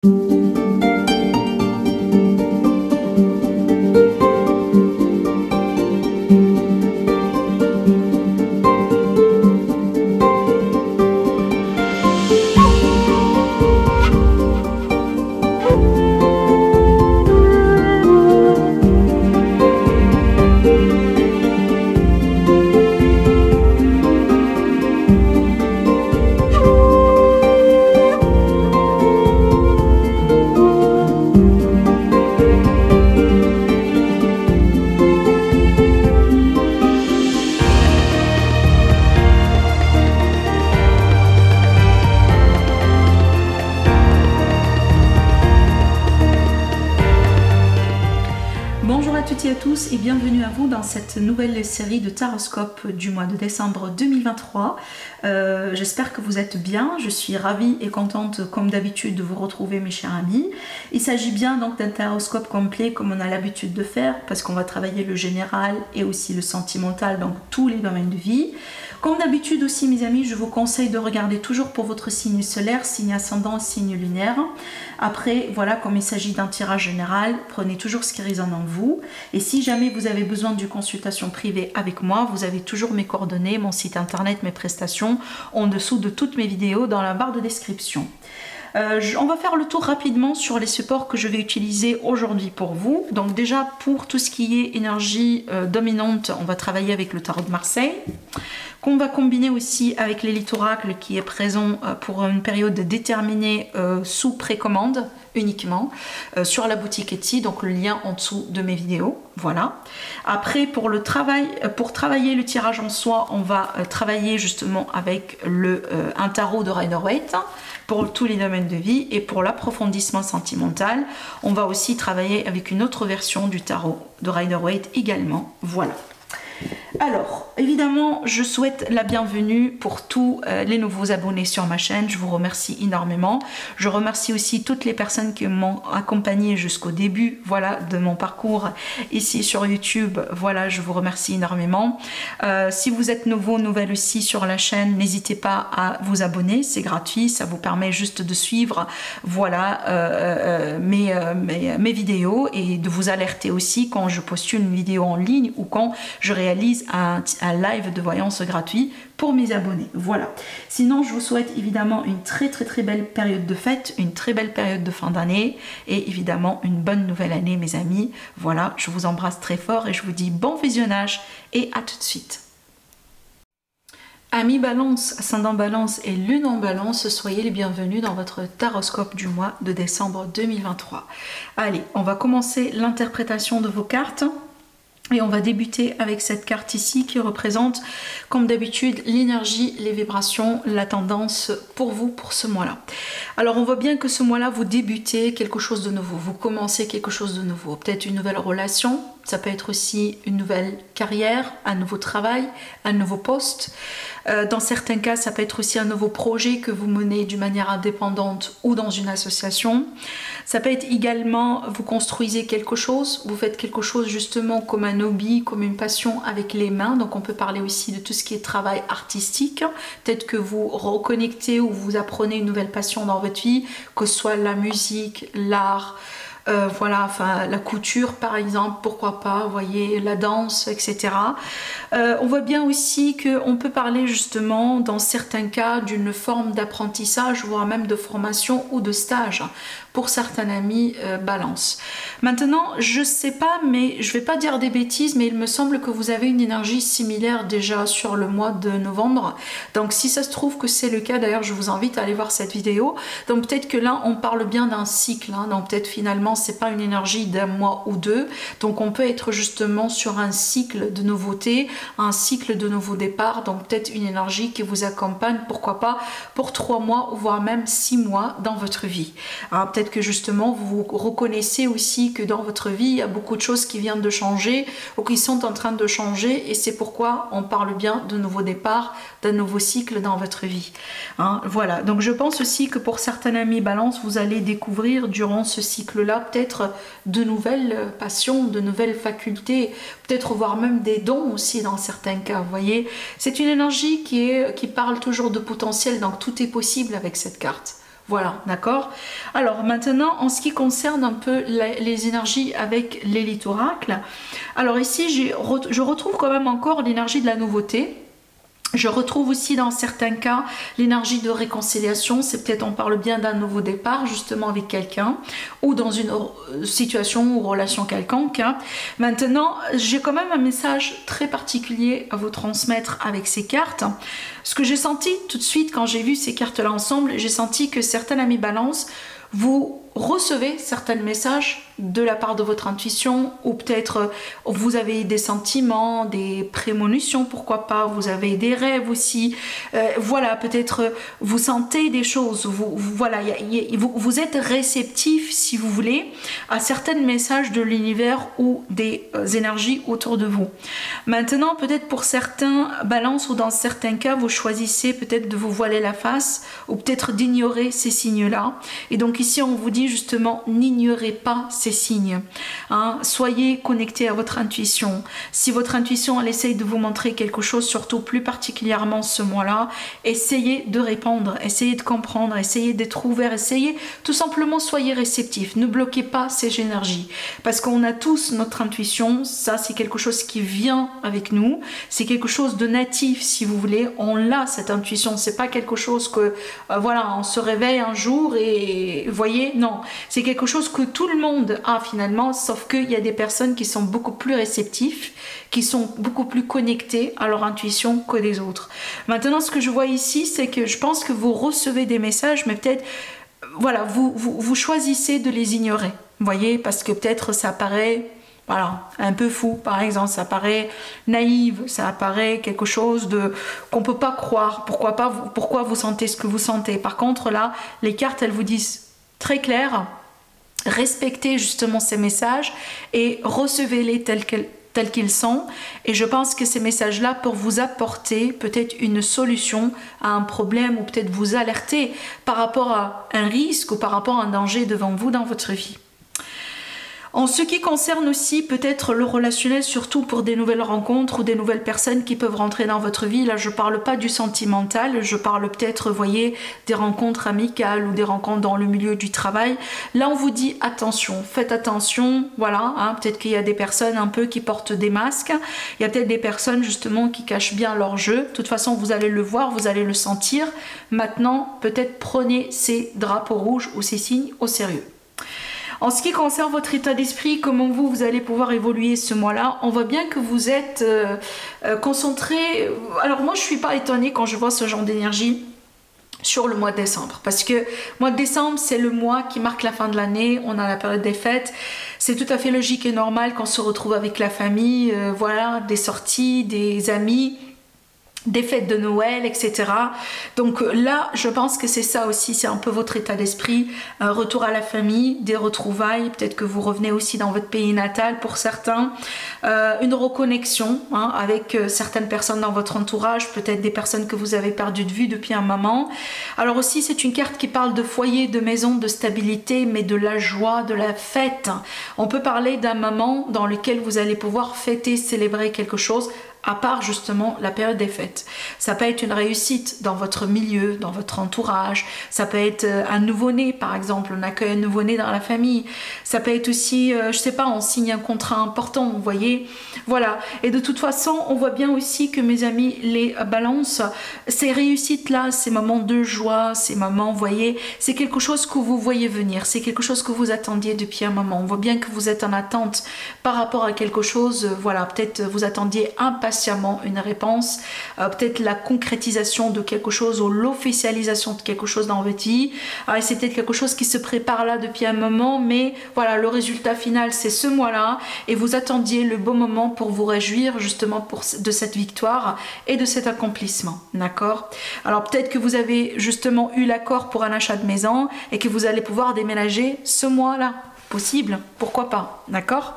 Bonjour à toutes et à tous et bienvenue à vous dans cette nouvelle série de taroscope du mois de décembre 2023. J'espère que vous êtes bien, je suis ravie et contente comme d'habitude de vous retrouver mes chers amis. Il s'agit bien donc d'un taroscope complet comme on a l'habitude de faire parce qu'on va travailler le général et aussi le sentimental, donc tous les domaines de vie. Comme d'habitude aussi mes amis, je vous conseille de regarder toujours pour votre signe solaire, signe ascendant, signe lunaire. Après, voilà, comme il s'agit d'un tirage général, prenez toujours ce qui résonne en vous. Et si jamais vous avez besoin d'une consultation privée avec moi, vous avez toujours mes coordonnées, mon site internet, mes prestations, en dessous de toutes mes vidéos dans la barre de description. On va faire le tour rapidement sur les supports que je vais utiliser aujourd'hui pour vous. Donc déjà pour tout ce qui est énergie dominante, on va travailler avec le tarot de Marseille, qu'on va combiner aussi avec l'élite oracle qui est présent pour une période déterminée sous précommande uniquement sur la boutique Etsy, donc le lien en dessous de mes vidéos. Voilà. Après pour le travail, pour travailler le tirage en soi, on va travailler justement avec un tarot de Rider-Waite pour tous les domaines de vie, et pour l'approfondissement sentimental, on va aussi travailler avec une autre version du tarot de Rider-Waite également. Voilà. Alors, évidemment, je souhaite la bienvenue pour tous les nouveaux abonnés sur ma chaîne. Je vous remercie énormément. Je remercie aussi toutes les personnes qui m'ont accompagné jusqu'au début, voilà, de mon parcours ici sur YouTube. Voilà, je vous remercie énormément. Si vous êtes nouveau, nouvelle aussi sur la chaîne, n'hésitez pas à vous abonner. C'est gratuit, ça vous permet juste de suivre, voilà, mes vidéos et de vous alerter aussi quand je poste une vidéo en ligne ou quand je réalise un live de voyance gratuit pour mes abonnés. Voilà. Sinon, je vous souhaite évidemment une très belle période de fête, une très belle période de fin d'année et évidemment une bonne nouvelle année mes amis. Voilà, je vous embrasse très fort et je vous dis bon visionnage et à tout de suite. Amis Balance, ascendant Balance et lune en Balance, soyez les bienvenus dans votre taroscope du mois de décembre 2023. Allez, on va commencer l'interprétation de vos cartes. Et on va débuter avec cette carte ici qui représente, comme d'habitude, l'énergie, les vibrations, la tendance pour vous, pour ce mois-là. Alors on voit bien que ce mois-là, vous débutez quelque chose de nouveau, vous commencez quelque chose de nouveau. Peut-être une nouvelle relation, ça peut être aussi une nouvelle carrière, un nouveau travail, un nouveau poste. Dans certains cas, ça peut être aussi un nouveau projet que vous menez d'une manière indépendante ou dans une association. Ça peut être également, vous construisez quelque chose, vous faites quelque chose justement comme un hobby, comme une passion avec les mains. Donc on peut parler aussi de tout ce qui est travail artistique. Peut-être que vous reconnectez ou vous apprenez une nouvelle passion dans votre vie, que ce soit la musique, l'art, voilà, enfin la couture par exemple, pourquoi pas, vous voyez, la danse, etc. On voit bien aussi qu'on peut parler justement dans certains cas d'une forme d'apprentissage, voire même de formation ou de stage pour certains amis Balance. Maintenant, je sais pas, mais je vais pas dire des bêtises, mais il me semble que vous avez une énergie similaire déjà sur le mois de novembre. Donc si ça se trouve que c'est le cas, d'ailleurs je vous invite à aller voir cette vidéo. Donc peut-être que là on parle bien d'un cycle, hein, donc peut-être finalement c'est pas une énergie d'un mois ou deux. Donc on peut être justement sur un cycle de nouveautés, un cycle de nouveaux départs, donc peut-être une énergie qui vous accompagne, pourquoi pas, pour 3 mois, voire même 6 mois dans votre vie. Alors peut-être que justement vous reconnaissez aussi que dans votre vie il y a beaucoup de choses qui viennent de changer ou qui sont en train de changer, et c'est pourquoi on parle bien de nouveaux départs, d'un nouveau cycle dans votre vie. Hein, voilà, donc je pense aussi que pour certains amis Balance, vous allez découvrir durant ce cycle-là peut-être de nouvelles passions, de nouvelles facultés, peut-être voire même des dons aussi dans certains cas, vous voyez. C'est une énergie qui parle toujours de potentiel, donc tout est possible avec cette carte. Voilà, d'accord. Alors maintenant, en ce qui concerne un peu les énergies avec l'élite oracle, alors ici, je retrouve quand même encore l'énergie de la nouveauté. Je retrouve aussi dans certains cas l'énergie de réconciliation, c'est peut-être on parle bien d'un nouveau départ justement avec quelqu'un ou dans une situation ou relation quelconque. Hein. Maintenant, j'ai quand même un message très particulier à vous transmettre avec ces cartes. Ce que j'ai senti tout de suite quand j'ai vu ces cartes-là ensemble, j'ai senti que certains amis balance, vous recevez certains messages de la part de votre intuition ou peut-être vous avez des sentiments, des prémonitions, pourquoi pas, vous avez des rêves aussi, voilà, peut-être vous sentez des choses, voilà, vous êtes réceptif si vous voulez à certains messages de l'univers ou des énergies autour de vous. Maintenant, peut-être pour certains balances ou dans certains cas, vous choisissez peut-être de vous voiler la face ou peut-être d'ignorer ces signes-là. Et donc ici, on vous dit justement, n'ignorez pas ces signes. Hein. Soyez connectés à votre intuition. Si votre intuition, elle essaye de vous montrer quelque chose, surtout plus particulièrement ce mois-là, essayez de répondre, essayez de comprendre, essayez d'être ouvert, essayez tout simplement, soyez réceptifs. Ne bloquez pas ces énergies. Parce qu'on a tous notre intuition, ça c'est quelque chose qui vient avec nous, c'est quelque chose de natif si vous voulez, on l'a cette intuition, c'est pas quelque chose que, voilà, on se réveille un jour et vous voyez, non, c'est quelque chose que tout le monde a finalement, sauf qu'il y a des personnes qui sont beaucoup plus réceptifs, qui sont beaucoup plus connectés à leur intuition que les autres. Maintenant, ce que je vois ici, c'est que je pense que vous recevez des messages, mais peut-être, voilà, vous choisissez de les ignorer, vous voyez, parce que peut-être ça paraît, voilà, un peu fou, par exemple, ça paraît naïf, ça paraît quelque chose de qu'on peut pas croire, pourquoi vous sentez ce que vous sentez. Par contre, là, les cartes, elles vous disent très clair, respectez justement ces messages et recevez-les tels qu'ils sont. Et je pense que ces messages-là pour vous apporter peut-être une solution à un problème ou peut-être vous alerter par rapport à un risque ou par rapport à un danger devant vous dans votre vie. En ce qui concerne aussi peut-être le relationnel, surtout pour des nouvelles rencontres ou des nouvelles personnes qui peuvent rentrer dans votre vie, là je parle pas du sentimental, je parle peut-être, vous voyez, des rencontres amicales ou des rencontres dans le milieu du travail. Là on vous dit attention, faites attention, voilà, hein, peut-être qu'il y a des personnes un peu qui portent des masques, il y a peut-être des personnes justement qui cachent bien leur jeu, de toute façon vous allez le voir, vous allez le sentir. Maintenant peut-être prenez ces drapeaux rouges ou ces signes au sérieux. En ce qui concerne votre état d'esprit, comment vous allez pouvoir évoluer ce mois-là, on voit bien que vous êtes concentré. Alors moi, je ne suis pas étonnée quand je vois ce genre d'énergie sur le mois de décembre. Parce que le mois de décembre, c'est le mois qui marque la fin de l'année. On a la période des fêtes. C'est tout à fait logique et normal qu'on se retrouve avec la famille, voilà, des sorties, des amis, des fêtes de Noël, etc. Donc là, je pense que c'est ça aussi, c'est un peu votre état d'esprit, un retour à la famille, des retrouvailles, peut-être que vous revenez aussi dans votre pays natal pour certains, une reconnexion hein, avec certaines personnes dans votre entourage, peut-être des personnes que vous avez perdues de vue depuis un moment. Alors aussi, c'est une carte qui parle de foyer, de maison, de stabilité, mais de la joie, de la fête. On peut parler d'un moment dans lequel vous allez pouvoir fêter, célébrer quelque chose, à part justement la période des fêtes. Ça peut être une réussite dans votre milieu, dans votre entourage, ça peut être un nouveau-né par exemple, on accueille un nouveau-né dans la famille, ça peut être aussi, je sais pas, on signe un contrat important, vous voyez, voilà. Et de toute façon, on voit bien aussi que mes amis les balances, ces réussites-là, ces moments de joie, ces moments, vous voyez, c'est quelque chose que vous voyez venir, c'est quelque chose que vous attendiez depuis un moment, on voit bien que vous êtes en attente par rapport à quelque chose, voilà, peut-être vous attendiez impatiemment une réponse, peut-être la concrétisation de quelque chose ou l'officialisation de quelque chose dans votre vie. C'est peut-être quelque chose qui se prépare là depuis un moment, mais voilà, le résultat final c'est ce mois-là et vous attendiez le bon moment pour vous réjouir justement de cette victoire et de cet accomplissement, d'accord? Alors peut-être que vous avez justement eu l'accord pour un achat de maison et que vous allez pouvoir déménager ce mois-là. possible, pourquoi pas, d'accord?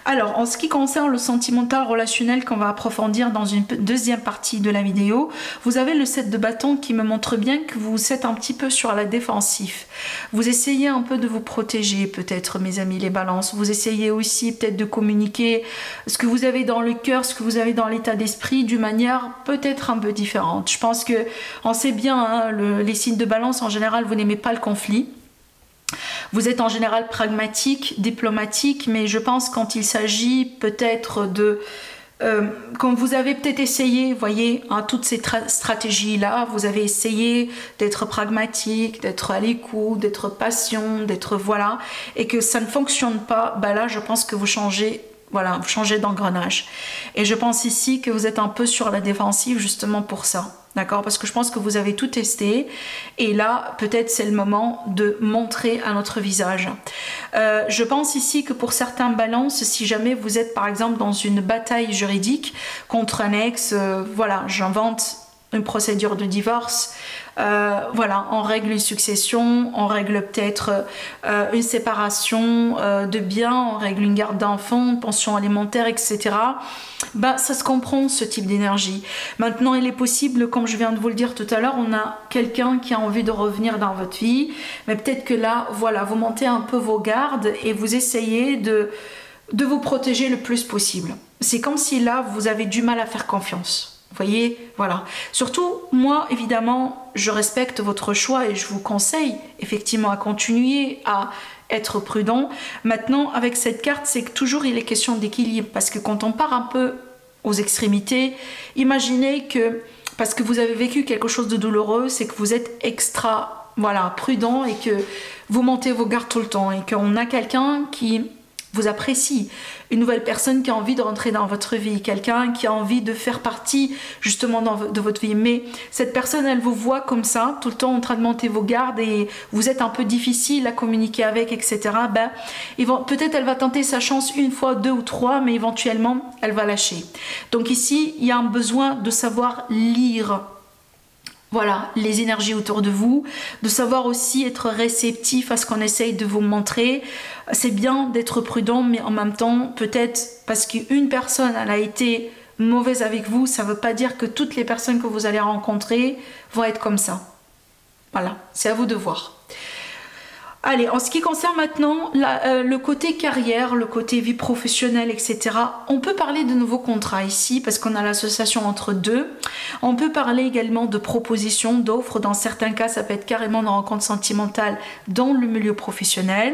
Alors, en ce qui concerne le sentimental relationnel qu'on va approfondir dans une deuxième partie de la vidéo, vous avez le 7 de bâton qui me montre bien que vous êtes un petit peu sur la défensive. Vous essayez un peu de vous protéger, peut-être, mes amis les balances. Vous essayez aussi peut-être de communiquer ce que vous avez dans le cœur, ce que vous avez dans l'état d'esprit d'une manière peut-être un peu différente. Je pense que on sait bien, hein, les signes de balance, en général, vous n'aimez pas le conflit. Vous êtes en général pragmatique, diplomatique, mais je pense quand il s'agit peut-être de... quand vous avez peut-être essayé, vous voyez, hein, toutes ces stratégies-là, vous avez essayé d'être pragmatique, d'être à l'écoute, d'être patient, d'être voilà, et que ça ne fonctionne pas, bah là, je pense que vous changez, voilà, vous changez d'engrenage. Et je pense ici que vous êtes un peu sur la défensive justement pour ça. D'accord? Parce que je pense que vous avez tout testé et là, peut-être c'est le moment de montrer à notre visage. Je pense ici que pour certains balances, si jamais vous êtes par exemple dans une bataille juridique contre un ex, voilà, j'invente une procédure de divorce, voilà, on règle une succession, on règle peut-être une séparation de biens, on règle une garde d'enfants, pension alimentaire, etc. Ben, ça se comprend ce type d'énergie. Maintenant, il est possible, comme je viens de vous le dire tout à l'heure, on a quelqu'un qui a envie de revenir dans votre vie, mais peut-être que là, voilà, vous montez un peu vos gardes et vous essayez de vous protéger le plus possible. C'est comme si là, vous avez du mal à faire confiance. Vous voyez, voilà. Surtout, moi, évidemment, je respecte votre choix et je vous conseille effectivement à continuer à être prudent. Maintenant, avec cette carte, c'est que toujours il est question d'équilibre. Parce que quand on part un peu aux extrémités, imaginez que, parce que vous avez vécu quelque chose de douloureux, c'est que vous êtes extra, voilà, prudent et que vous montez vos gardes tout le temps. Et qu'on a quelqu'un qui vous apprécie, une nouvelle personne qui a envie de rentrer dans votre vie, quelqu'un qui a envie de faire partie justement de votre vie, mais cette personne elle vous voit comme ça, tout le temps en train de monter vos gardes et vous êtes un peu difficile à communiquer avec, etc. Ben, peut-être elle va tenter sa chance une fois, deux ou trois, mais éventuellement elle va lâcher. Donc ici il y a un besoin de savoir lire, voilà, les énergies autour de vous, de savoir aussi être réceptif à ce qu'on essaye de vous montrer. C'est bien d'être prudent, mais en même temps, peut-être parce qu'une personne elle a été mauvaise avec vous, ça ne veut pas dire que toutes les personnes que vous allez rencontrer vont être comme ça. Voilà, c'est à vous de voir. Allez, en ce qui concerne maintenant le côté carrière, le côté vie professionnelle, etc. On peut parler de nouveaux contrats ici parce qu'on a l'association entre deux. On peut parler également de propositions, d'offres. Dans certains cas, ça peut être carrément une rencontre sentimentale dans le milieu professionnel.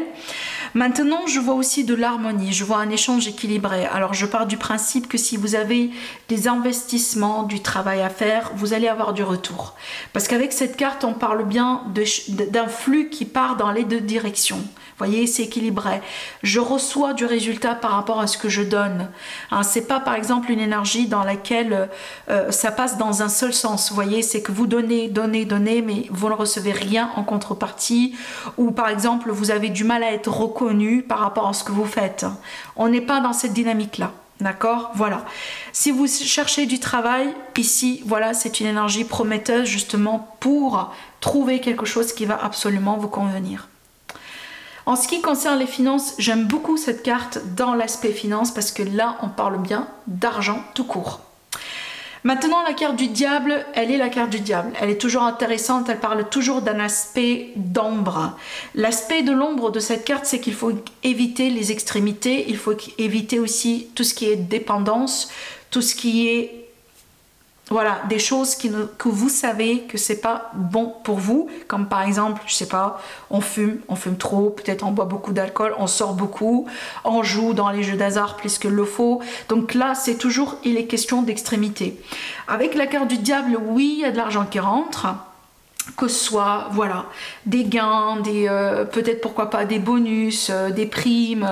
Maintenant, je vois aussi de l'harmonie. Je vois un échange équilibré. Alors, je pars du principe que si vous avez des investissements, du travail à faire, vous allez avoir du retour. Parce qu'avec cette carte, on parle bien d'un flux qui part dans les deux directions. Vous voyez, c'est équilibré. Je reçois du résultat par rapport à ce que je donne. Hein, c'est pas par exemple une énergie dans laquelle ça passe dans un seul sens. Vous voyez, c'est que vous donnez, donnez, donnez, mais vous ne recevez rien en contrepartie. Ou par exemple, vous avez du mal à être reconnu par rapport à ce que vous faites. On n'est pas dans cette dynamique-là. D'accord? Voilà. Si vous cherchez du travail, ici, voilà, c'est une énergie prometteuse justement pour trouver quelque chose qui va absolument vous convenir. En ce qui concerne les finances, j'aime beaucoup cette carte dans l'aspect finance parce que là, on parle bien d'argent tout court. Maintenant, la carte du diable, elle est la carte du diable. Elle est toujours intéressante, elle parle toujours d'un aspect d'ombre. L'aspect de l'ombre de cette carte, c'est qu'il faut éviter les extrémités, il faut éviter aussi tout ce qui est dépendance, tout ce qui est... Voilà, des choses que vous savez que c'est pas bon pour vous, comme par exemple, je sais pas, on fume trop, peut-être on boit beaucoup d'alcool, on sort beaucoup, on joue dans les jeux d'hasard plus que le faut. Donc là, c'est toujours, il est question d'extrémité. Avec la carte du diable, oui, il y a de l'argent qui rentre, que ce soit, voilà, des gains, peut-être pourquoi pas des bonus, des primes,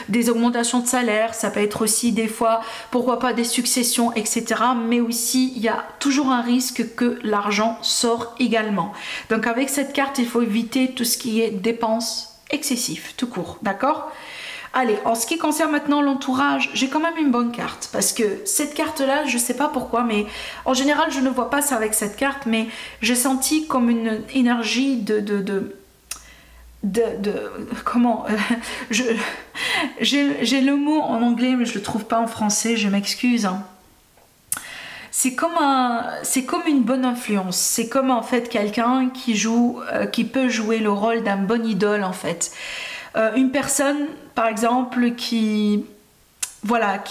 des augmentations de salaire, ça peut être aussi des fois, pourquoi pas des successions, etc. Mais aussi, il y a toujours un risque que l'argent sort également. Donc avec cette carte, il faut éviter tout ce qui est dépenses excessives, tout court, d'accord ? Allez, en ce qui concerne maintenant l'entourage, j'ai quand même une bonne carte parce que cette carte-là, je ne sais pas pourquoi, mais en général, je ne vois pas ça avec cette carte, mais j'ai senti comme une énergie comment j'ai le mot en anglais mais je le trouve pas en français, je m'excuse. C'est comme une bonne influence. C'est comme en fait quelqu'un qui peut jouer le rôle d'un bon idole en fait. Une personne par exemple voilà,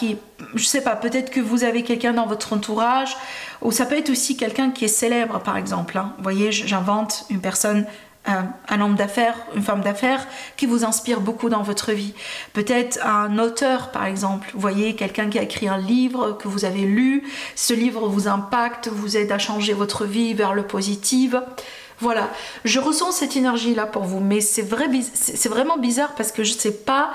je sais pas, peut-être que vous avez quelqu'un dans votre entourage, ou ça peut être aussi quelqu'un qui est célèbre par exemple. Hein. Vous voyez, j'invente une personne, un homme d'affaires, une femme d'affaires qui vous inspire beaucoup dans votre vie. Peut-être un auteur par exemple, vous voyez, quelqu'un qui a écrit un livre que vous avez lu, ce livre vous impacte, vous aide à changer votre vie vers le positif. Voilà, je ressens cette énergie là pour vous, mais c'est vraiment bizarre parce que je sais pas.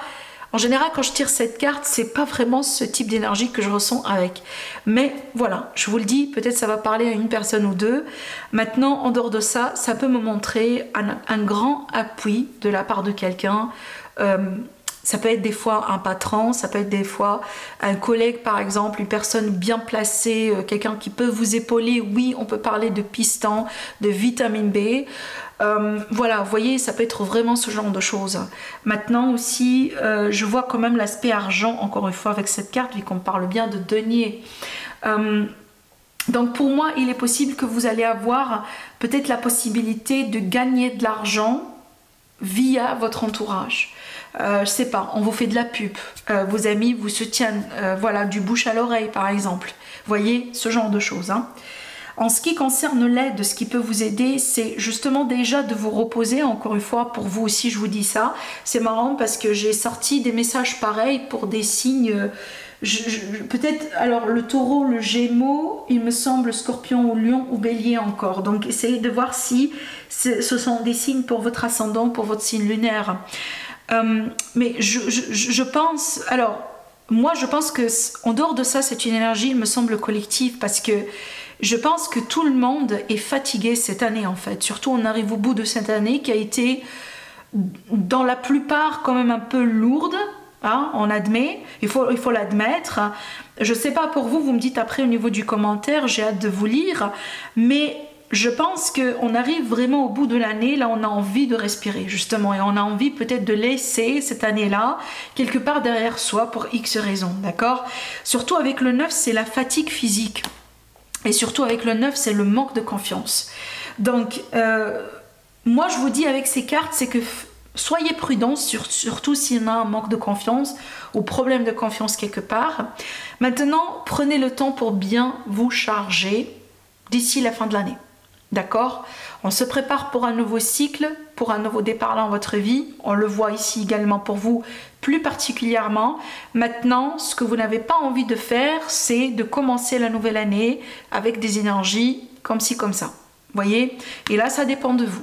En général, quand je tire cette carte, c'est pas vraiment ce type d'énergie que je ressens avec. Mais voilà, je vous le dis, peut-être ça va parler à une personne ou deux. Maintenant, en dehors de ça, ça peut me montrer un grand appui de la part de quelqu'un. Ça peut être des fois un patron, ça peut être des fois un collègue par exemple, une personne bien placée, quelqu'un qui peut vous épauler. Oui, on peut parler de piston, de vitamine B. Voilà, vous voyez, ça peut être vraiment ce genre de choses. Maintenant aussi, je vois quand même l'aspect argent, encore une fois avec cette carte, vu qu'on parle bien de denier. Donc pour moi, il est possible que vous allez avoir peut-être la possibilité de gagner de l'argent via votre entourage. Je sais pas, on vous fait de la pub, vos amis vous soutiennent, voilà, du bouche à l'oreille par exemple. Vous voyez, ce genre de choses. Hein. En ce qui concerne l'aide, ce qui peut vous aider, c'est justement déjà de vous reposer. Encore une fois, pour vous aussi, je vous dis ça. C'est marrant parce que j'ai sorti des messages pareils pour des signes. Peut-être, alors le taureau, le gémeaux, il me semble scorpion ou lion ou bélier encore. Donc essayez de voir si ce sont des signes pour votre ascendant, pour votre signe lunaire. Mais je pense, alors moi je pense que en dehors de ça, c'est une énergie, il me semble, collective parce que je pense que tout le monde est fatigué cette année en fait. Surtout on arrive au bout de cette année qui a été dans la plupart quand même un peu lourde. Hein, on admet, il faut l'admettre. Je sais pas pour vous, vous me dites après au niveau du commentaire, j'ai hâte de vous lire, mais je pense qu'on arrive vraiment au bout de l'année, là on a envie de respirer justement et on a envie peut-être de laisser cette année-là quelque part derrière soi pour X raisons, d'accord? Surtout avec le 9, c'est la fatigue physique et surtout avec le 9, c'est le manque de confiance. Donc, moi je vous dis avec ces cartes, c'est que soyez prudents, surtout s'il y a un manque de confiance ou problème de confiance quelque part. Maintenant, prenez le temps pour bien vous charger d'ici la fin de l'année. D'accord? On se prépare pour un nouveau cycle, pour un nouveau départ dans votre vie. On le voit ici également pour vous, plus particulièrement. Maintenant, ce que vous n'avez pas envie de faire, c'est de commencer la nouvelle année avec des énergies comme ci, comme ça. Vous voyez? Et là, ça dépend de vous.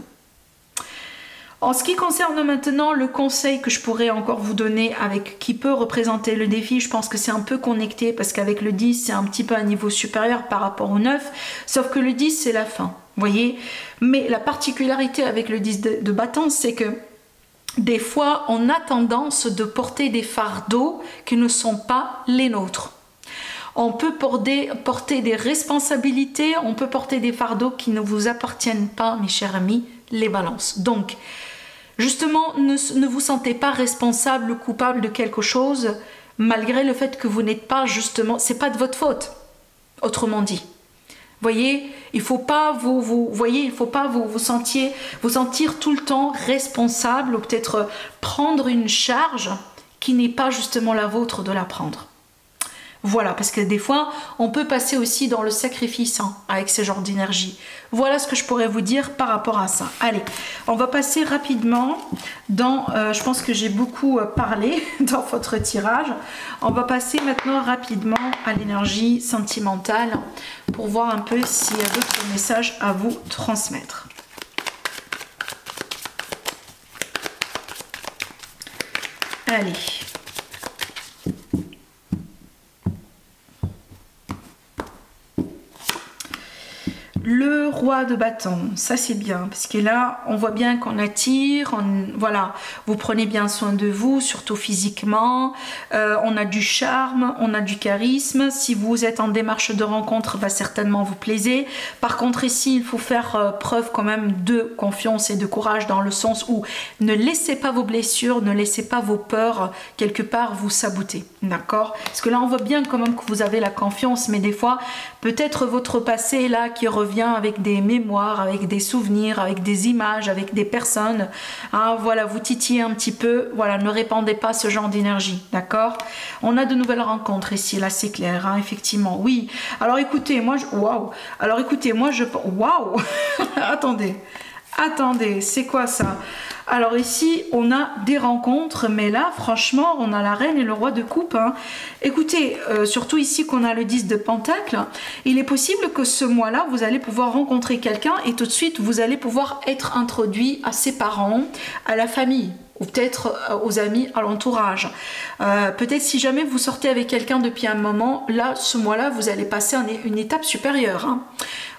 En ce qui concerne maintenant le conseil que je pourrais encore vous donner avec qui peut représenter le défi, je pense que c'est un peu connecté parce qu'avec le 10, c'est un petit peu un niveau supérieur par rapport au 9, sauf que le 10, c'est la fin, vous voyez. Mais la particularité avec le 10 de bâton, c'est que des fois, on a tendance de porter des fardeaux qui ne sont pas les nôtres. On peut porter des responsabilités, on peut porter des fardeaux qui ne vous appartiennent pas, mes chers amis, les balances. Donc, justement, ne vous sentez pas responsable ou coupable de quelque chose, malgré le fait que vous n'êtes pas justement, c'est pas de votre faute, autrement dit. Voyez, il faut pas vous sentir tout le temps responsable ou peut-être prendre une charge qui n'est pas justement la vôtre de la prendre. Voilà, parce que des fois, on peut passer aussi dans le sacrifice hein, avec ce genre d'énergie. Voilà ce que je pourrais vous dire par rapport à ça. Allez, on va passer rapidement dans... je pense que j'ai beaucoup parlé dans votre tirage. On va passer maintenant rapidement à l'énergie sentimentale pour voir un peu s'il y a d'autres messages à vous transmettre. Allez. Le roi de bâton, ça c'est bien, parce que là, on voit bien qu'on attire, voilà, vous prenez bien soin de vous, surtout physiquement, on a du charme, on a du charisme, si vous êtes en démarche de rencontre, va certainement vous plaisir. Par contre ici, il faut faire preuve quand même de confiance et de courage dans le sens où ne laissez pas vos blessures, ne laissez pas vos peurs quelque part vous saboter, d'accord? Parce que là, on voit bien quand même que vous avez la confiance, mais des fois, peut-être votre passé là qui revient avec des mémoires, avec des souvenirs, avec des images, avec des personnes, hein, voilà, vous titillez un petit peu, voilà, ne répandez pas ce genre d'énergie, d'accord? On a de nouvelles rencontres ici, là c'est clair, hein, effectivement, oui. Alors écoutez, moi, waouh, alors écoutez, moi je, waouh, attendez, c'est quoi ça? Alors ici, on a des rencontres, mais là, franchement, on a la reine et le roi de coupe. Hein. Écoutez, surtout ici qu'on a le 10 de pentacle, il est possible que ce mois-là, vous allez pouvoir rencontrer quelqu'un et tout de suite, vous allez pouvoir être introduit à ses parents, à la famille, ou peut-être aux amis, à l'entourage. Peut-être si jamais vous sortez avec quelqu'un depuis un moment, là, ce mois-là, vous allez passer une étape supérieure. Hein.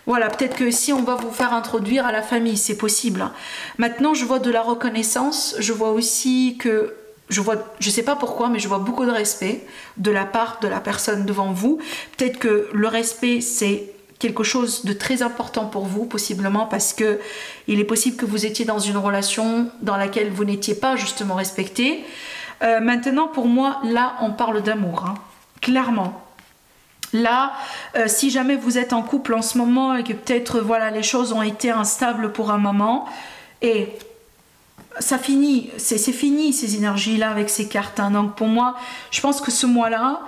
Voilà, peut-être que si on va vous faire introduire à la famille, c'est possible. Maintenant, je vois de la reconnaissance, je vois aussi que, je sais pas pourquoi, mais je vois beaucoup de respect de la part de la personne devant vous. Peut-être que le respect, c'est quelque chose de très important pour vous, possiblement parce que il est possible que vous étiez dans une relation dans laquelle vous n'étiez pas justement respecté. Maintenant, pour moi, là, on parle d'amour, hein, clairement. Là, si jamais vous êtes en couple en ce moment et que peut-être voilà les choses ont été instables pour un moment et ça finit, c'est fini ces énergies-là avec ces cartes. Hein. Donc pour moi, je pense que ce mois-là,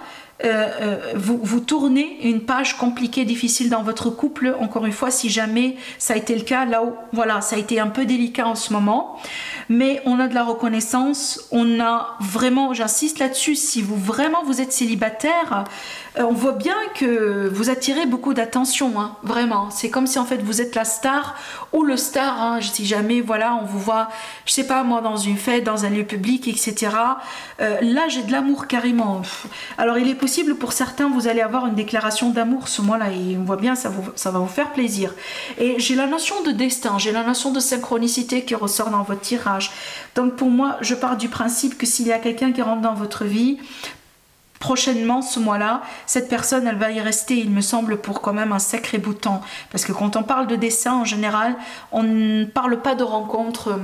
vous tournez une page compliquée, difficile dans votre couple. Encore une fois, si jamais ça a été le cas, là où voilà, ça a été un peu délicat en ce moment. Mais on a de la reconnaissance, on a vraiment, j'insiste là-dessus, si vous êtes célibataire, on voit bien que vous attirez beaucoup d'attention, hein, vraiment. C'est comme si en fait vous êtes la star ou le star, hein, si jamais voilà, on vous voit, je sais pas moi, dans une fête, dans un lieu public, etc. Là, j'ai de l'amour carrément. Alors, il est possible pour certains, vous allez avoir une déclaration d'amour ce mois-là et on voit bien, ça va vous faire plaisir. Et j'ai la notion de destin, j'ai la notion de synchronicité qui ressort dans votre tirage. Donc pour moi, je pars du principe que s'il y a quelqu'un qui rentre dans votre vie, prochainement ce mois-là, cette personne elle va y rester, il me semble, pour quand même un sacré bout de temps. Parce que quand on parle de destin en général, on ne parle pas de rencontres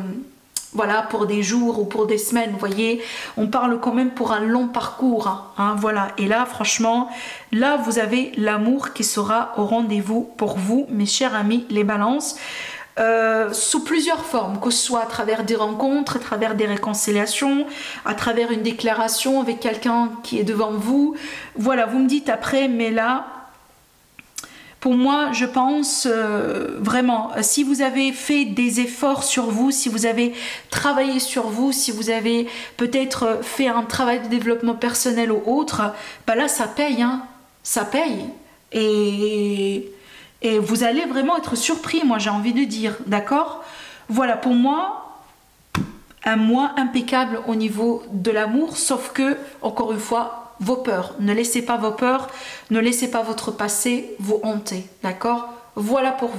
voilà, pour des jours ou pour des semaines, vous voyez, on parle quand même pour un long parcours, hein, voilà. Et là, franchement, là, vous avez l'amour qui sera au rendez-vous pour vous, mes chers amis, les balances. Sous plusieurs formes, que ce soit à travers des rencontres, à travers des réconciliations, à travers une déclaration avec quelqu'un qui est devant vous. Voilà, vous me dites après, mais là, pour moi, je pense vraiment, si vous avez fait des efforts sur vous, si vous avez travaillé sur vous, si vous avez peut-être fait un travail de développement personnel ou autre, bah là, ça paye, hein, ça paye. Et vous allez vraiment être surpris, moi j'ai envie de dire, d'accord? Voilà, pour moi, un mois impeccable au niveau de l'amour, sauf que, encore une fois, vos peurs. Ne laissez pas vos peurs, ne laissez pas votre passé vous hanter, d'accord? Voilà pour vous.